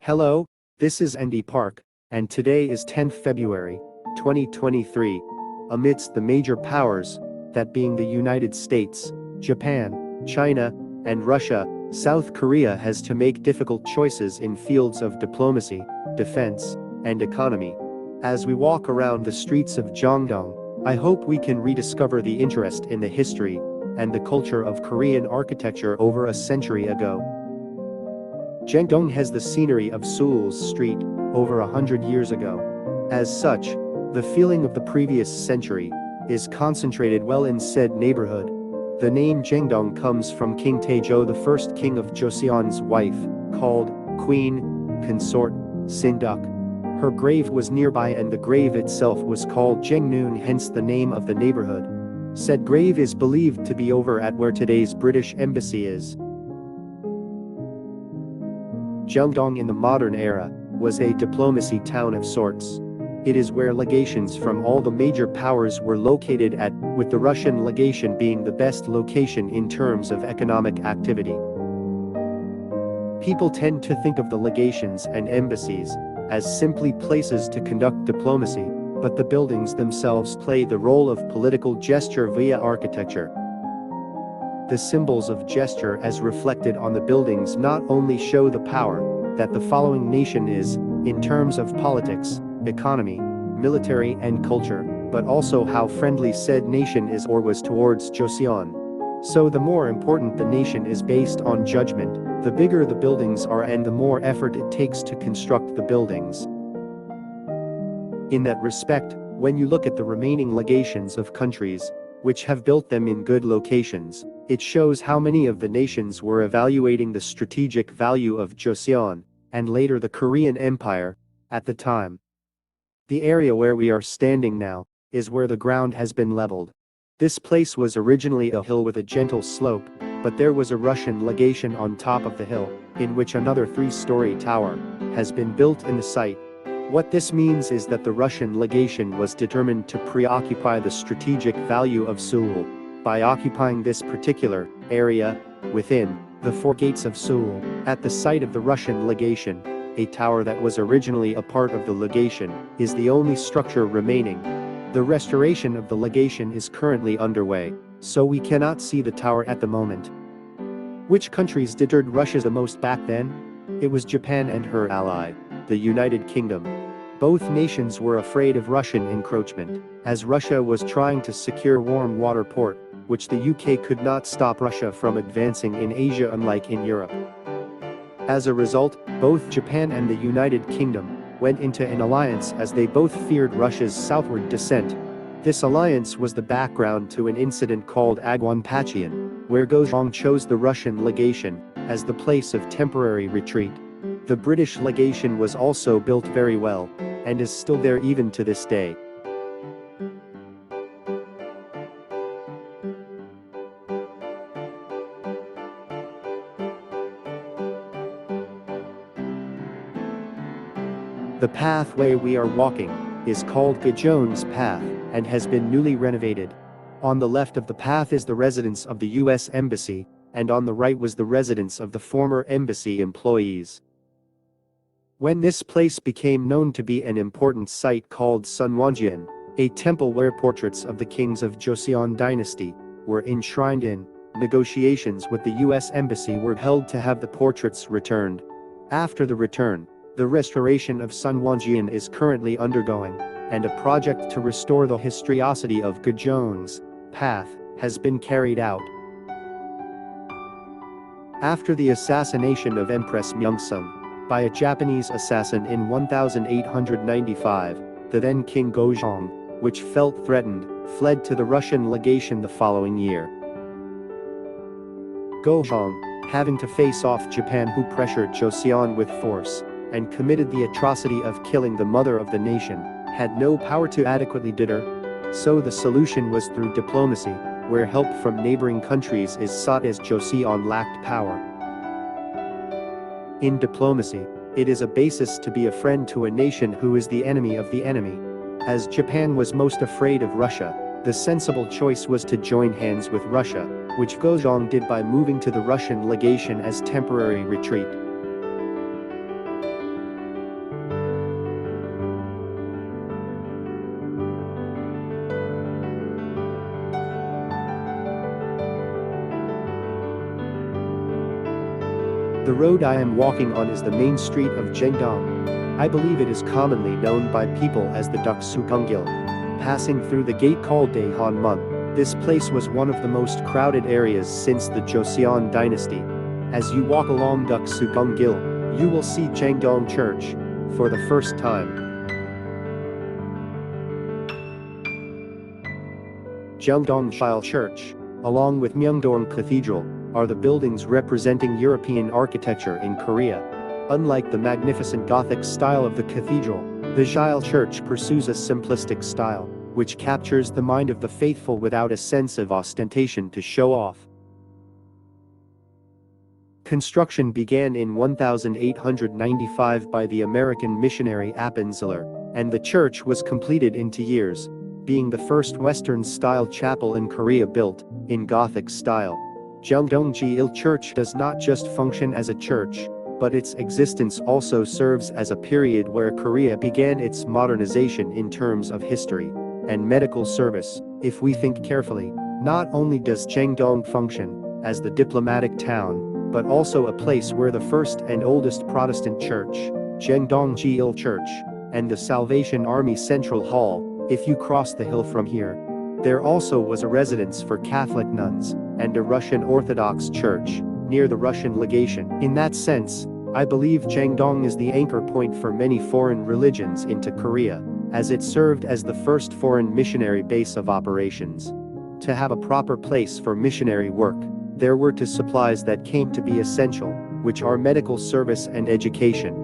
Hello, this is Andy Park, and today is 10th February, 2023. Amidst the major powers, that being the United States, Japan, China, and Russia, South Korea has to make difficult choices in fields of diplomacy, defense, and economy. As we walk around the streets of Jeong-dong, I hope we can rediscover the interest in the history and the culture of Korean architecture over a century ago. Jeong-dong has the scenery of Seoul's street over 100 years ago. As such, the feeling of the previous century is concentrated well in said neighborhood. The name Jeong-dong comes from King Taejo, the first king of Joseon's wife, called Queen Consort Sinduk. Her grave was nearby and the grave itself was called Jeongnoon, hence the name of the neighborhood. Said grave is believed to be over at where today's British Embassy is. Jeong-dong in the modern era was a diplomacy town of sorts. It is where legations from all the major powers were located at, with the Russian legation being the best location in terms of economic activity. People tend to think of the legations and embassies as simply places to conduct diplomacy, but the buildings themselves play the role of political gesture via architecture. The symbols of gesture as reflected on the buildings not only show the power that the following nation is, in terms of politics, economy, military and culture, but also how friendly said nation is or was towards Joseon. So the more important the nation is based on judgment, the bigger the buildings are and the more effort it takes to construct the buildings. In that respect, when you look at the remaining legations of countries, which have built them in good locations, it shows how many of the nations were evaluating the strategic value of Joseon, and later the Korean Empire, at the time. The area where we are standing now, is where the ground has been leveled. This place was originally a hill with a gentle slope, but there was a Russian legation on top of the hill, in which another 3-story tower has been built in the site. What this means is that the Russian legation was determined to preoccupy the strategic value of Seoul by occupying this particular area within the four gates of Seoul. At the site of the Russian legation, a tower that was originally a part of the legation is the only structure remaining. The restoration of the legation is currently underway, so we cannot see the tower at the moment. Which countries deterred Russia the most back then? It was Japan and her ally, the United Kingdom. Both nations were afraid of Russian encroachment, as Russia was trying to secure warm water port, which the UK could not stop Russia from advancing in Asia unlike in Europe. As a result, both Japan and the United Kingdom went into an alliance as they both feared Russia's southward descent. This alliance was the background to an incident called Agwanpacheon, where Jeong-dong chose the Russian legation as the place of temporary retreat. The British legation was also built very well, and is still there even to this day. The pathway we are walking is called Jeongdong's Path, and has been newly renovated. On the left of the path is the residence of the US Embassy, and on the right was the residence of the former embassy employees. When this place became known to be an important site called Sunwonjian, a temple where portraits of the kings of Joseon dynasty were enshrined in, negotiations with the US Embassy were held to have the portraits returned. After the return, the restoration of Sunwonjian is currently undergoing, and a project to restore the historicity of Jeongdong's Path has been carried out. After the assassination of Empress Myeongsung by a Japanese assassin in 1895, the then King Jeong-dong, which felt threatened, fled to the Russian legation the following year. Jeong-dong, having to face off Japan who pressured Joseon with force, and committed the atrocity of killing the mother of the nation, had no power to adequately deter. So the solution was through diplomacy, where help from neighboring countries is sought as Joseon lacked power. In diplomacy, it is a basis to be a friend to a nation who is the enemy of the enemy. As Japan was most afraid of Russia, the sensible choice was to join hands with Russia, which Jeong-dong did by moving to the Russian legation as temporary retreat. The road I am walking on is the main street of Jeong-dong. I believe it is commonly known by people as the Deoksugunggil. Passing through the gate called Daehanmun, this place was one of the most crowded areas since the Joseon dynasty. As you walk along Deoksugunggil, you will see Jeong-dong Church for the first time. Jeong-dong Church, along with Myeongdong Cathedral, are the buildings representing European architecture in Korea. Unlike the magnificent Gothic style of the cathedral, the Jeil Church pursues a simplistic style, which captures the mind of the faithful without a sense of ostentation to show off. Construction began in 1895 by the American missionary Appenzeller, and the church was completed in 2 years, being the first Western-style chapel in Korea built in Gothic style. Jeong-dong Church does not just function as a church, but its existence also serves as a period where Korea began its modernization in terms of history and medical service. If we think carefully, not only does Jeong-dong function as the diplomatic town, but also a place where the first and oldest Protestant church, Jeong-dong Church, and the Salvation Army Central Hall, if you cross the hill from here. There also was a residence for Catholic nuns, and a Russian Orthodox church, near the Russian legation. In that sense, I believe Jeong-dong is the anchor point for many foreign religions into Korea, as it served as the first foreign missionary base of operations. To have a proper place for missionary work, there were two supplies that came to be essential, which are medical service and education.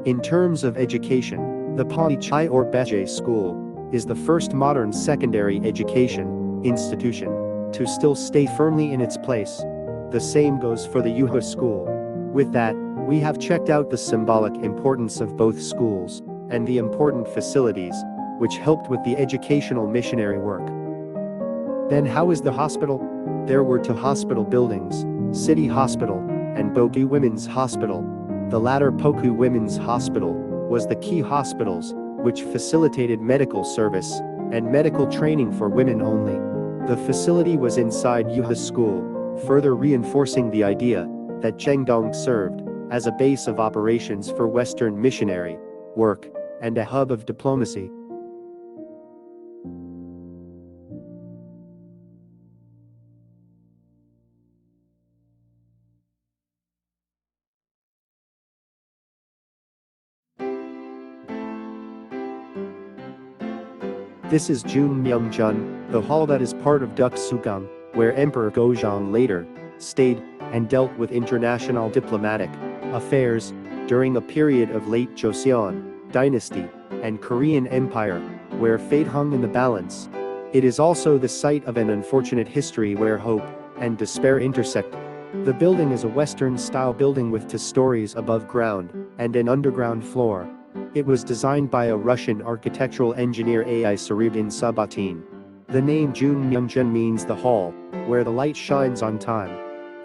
In terms of education, the Ponichai or Beche School is the first modern secondary education institution to still stay firmly in its place. The same goes for the Yuha School. With that, we have checked out the symbolic importance of both schools and the important facilities, which helped with the educational missionary work. Then how is the hospital? There were 2 hospital buildings, City Hospital and Boku Women's Hospital. The latter, Poku Women's Hospital, was the key hospitals, which facilitated medical service and medical training for women only. The facility was inside Yuha School, further reinforcing the idea that Jeong-dong served as a base of operations for Western missionary work and a hub of diplomacy. This is Junmyeongjun, the hall that is part of Deoksugung, where Emperor Gojong later stayed and dealt with international diplomatic affairs during a period of late Joseon dynasty and Korean Empire, where fate hung in the balance. It is also the site of an unfortunate history where hope and despair intersect. The building is a Western-style building with 2 stories above ground and an underground floor. It was designed by a Russian architectural engineer Ai Saribin Sabatin. The name Junmyeongjun means the hall, where the light shines on time.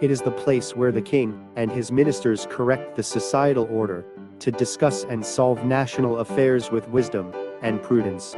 It is the place where the king and his ministers correct the societal order, to discuss and solve national affairs with wisdom and prudence.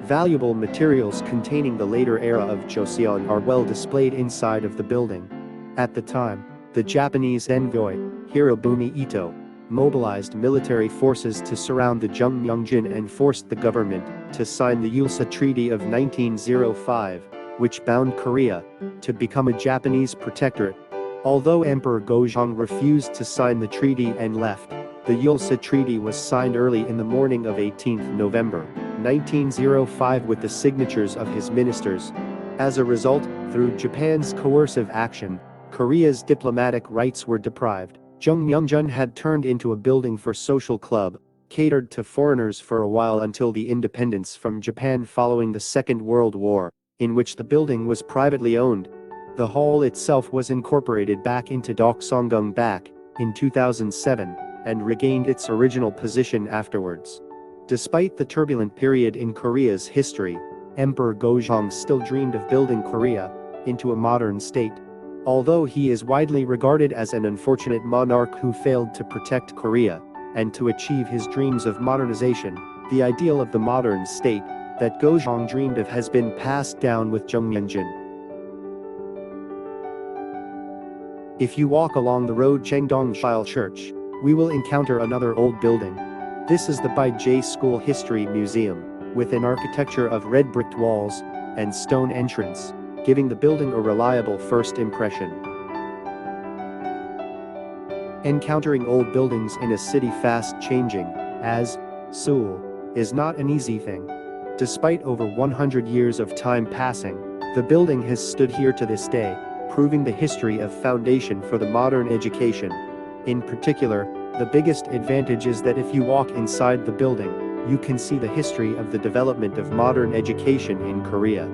Valuable materials containing the later era of Joseon are well displayed inside of the building. At the time, the Japanese envoy, Hirobumi Ito, mobilized military forces to surround the Jeongmyeongjin and forced the government to sign the Yulsa Treaty of 1905, which bound Korea to become a Japanese protectorate. Although Emperor Gojong refused to sign the treaty and left, the Yulsa Treaty was signed early in the morning of 18 November 1905 with the signatures of his ministers. As a result, through Japan's coercive action, Korea's diplomatic rights were deprived. Jeongmyeongjun had turned into a building for social club, catered to foreigners for a while until the independence from Japan following the Second World War, in which the building was privately owned. The hall itself was incorporated back into Deoksugung back in 2007 and regained its original position afterwards. Despite the turbulent period in Korea's history, Emperor Gojong still dreamed of building Korea into a modern state. Although he is widely regarded as an unfortunate monarch who failed to protect Korea and to achieve his dreams of modernization, the ideal of the modern state that Gojong dreamed of has been passed down with Jeongmyeongjin. If you walk along the road Jeong-dong Church, we will encounter another old building. This is the Bai School History Museum, with an architecture of red bricked walls and stone entrance, giving the building a reliable first impression. Encountering old buildings in a city fast changing, as Seoul, is not an easy thing. Despite over 100 years of time passing, the building has stood here to this day, proving the history of foundation for the modern education. In particular, the biggest advantage is that if you walk inside the building, you can see the history of the development of modern education in Korea.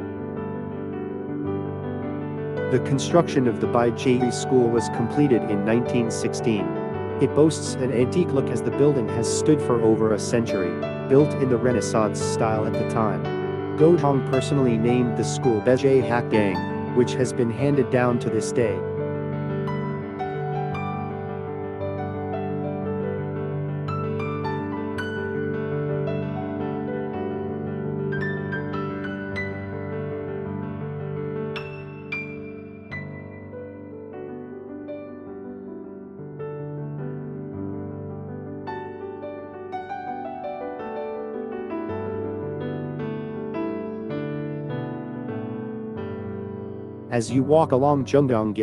The construction of the Bai School was completed in 1916. It boasts an antique look as the building has stood for over a century, built in the Renaissance style at the time. Jeong-dong personally named the school Bae Hakgang, which has been handed down to this day. As you walk along Jeong-dong,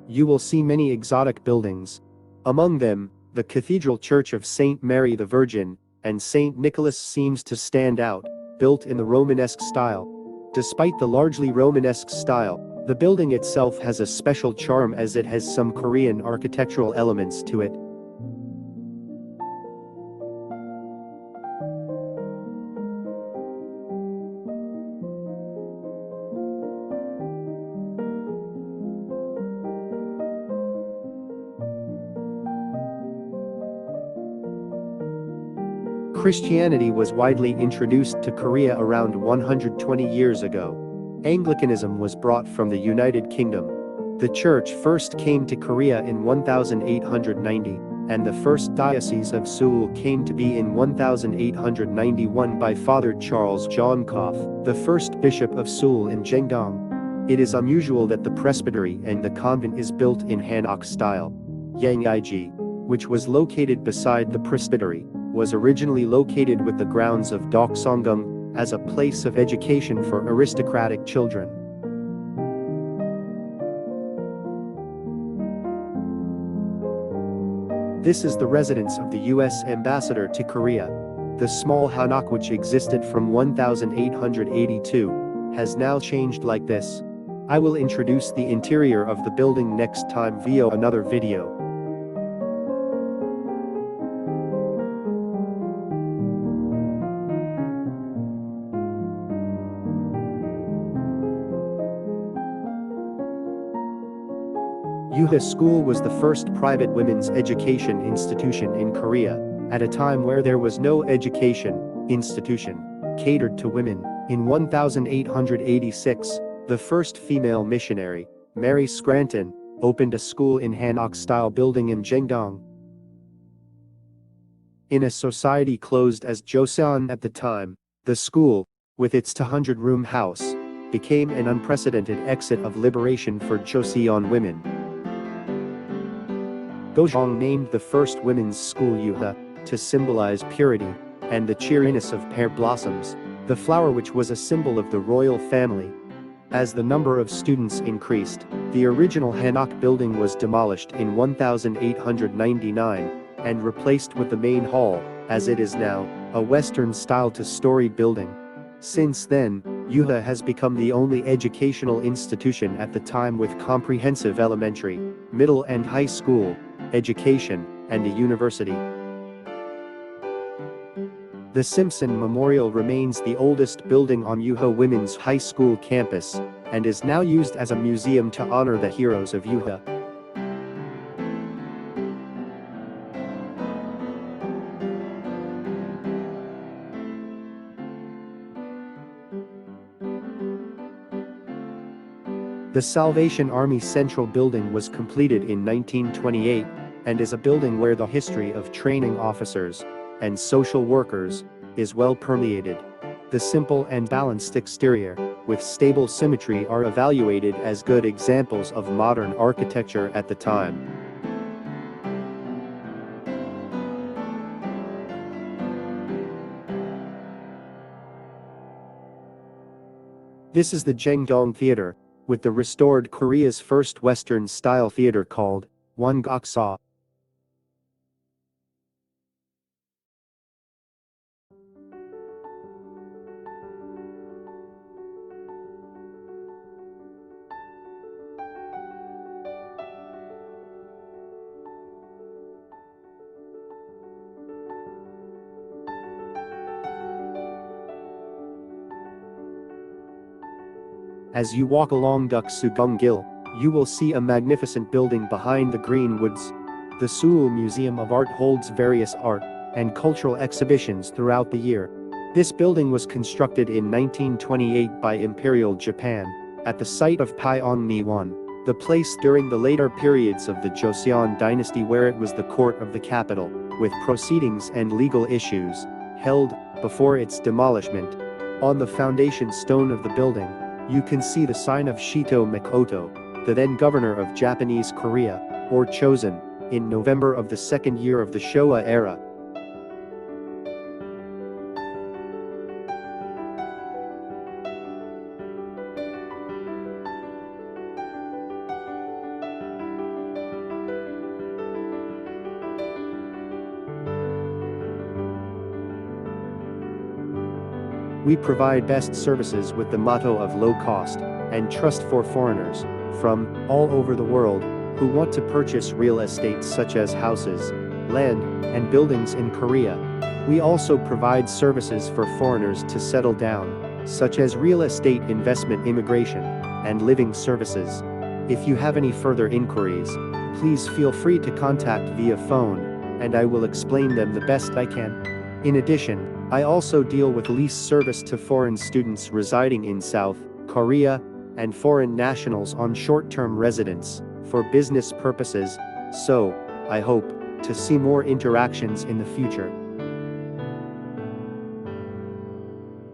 you will see many exotic buildings. Among them, the Cathedral Church of St. Mary the Virgin and St. Nicholas seems to stand out, built in the Romanesque style. Despite the largely Romanesque style, the building itself has a special charm as it has some Korean architectural elements to it. Christianity was widely introduced to Korea around 120 years ago. Anglicanism was brought from the United Kingdom. The church first came to Korea in 1890, and the first diocese of Seoul came to be in 1891 by Father Charles Jeong-dong, the first bishop of Seoul in Jeong-dong. It is unusual that the presbytery and the convent is built in Hanok style. Yang-ig, which was located beside the presbytery, was originally located with the grounds of Doksangung as a place of education for aristocratic children. This is the residence of the U.S. ambassador to Korea. The small hanok, which existed from 1882, has now changed like this. I will introduce the interior of the building next time via another video. Yuha School was the first private women's education institution in Korea, at a time where there was no education institution catered to women. In 1886, the first female missionary, Mary Scranton, opened a school in Hanok-style building in Jeong-dong. In a society closed as Joseon at the time, the school, with its 200-room house, became an unprecedented exit of liberation for Joseon women. Jeong-dong named the first women's school Yuha, to symbolize purity, and the cheeriness of pear blossoms, the flower which was a symbol of the royal family. As the number of students increased, the original Hanok building was demolished in 1899, and replaced with the main hall, as it is now, a Western-style two-story building. Since then, Yuha has become the only educational institution at the time with comprehensive elementary, middle and high school education, and a university. The Simpson Memorial remains the oldest building on Yuha Women's High School campus, and is now used as a museum to honor the heroes of Yuha. The Salvation Army Central Building was completed in 1928, and is a building where the history of training officers and social workers is well permeated. The simple and balanced exterior with stable symmetry are evaluated as good examples of modern architecture at the time. This is the Jeong-dong Theater, with the restored Korea's first Western-style theater called Wongaksa. As you walk along Duk-Sugung-gil, you will see a magnificent building behind the green woods. The Seoul Museum of Art holds various art and cultural exhibitions throughout the year. This building was constructed in 1928 by Imperial Japan, at the site of Pyeongni-won, the place during the later periods of the Joseon dynasty where it was the court of the capital, with proceedings and legal issues held before its demolishment. On the foundation stone of the building, you can see the sign of Shito Makoto, the then governor of Japanese Korea, or chosen, in November of the second year of the Showa era. We provide best services with the motto of low cost and trust for foreigners from all over the world who want to purchase real estate such as houses, land, and buildings in Korea. We also provide services for foreigners to settle down, such as real estate investment, immigration, and living services. If you have any further inquiries, please feel free to contact via phone, and I will explain them the best I can. In addition, I also deal with lease service to foreign students residing in South Korea and foreign nationals on short-term residence for business purposes, so I hope to see more interactions in the future.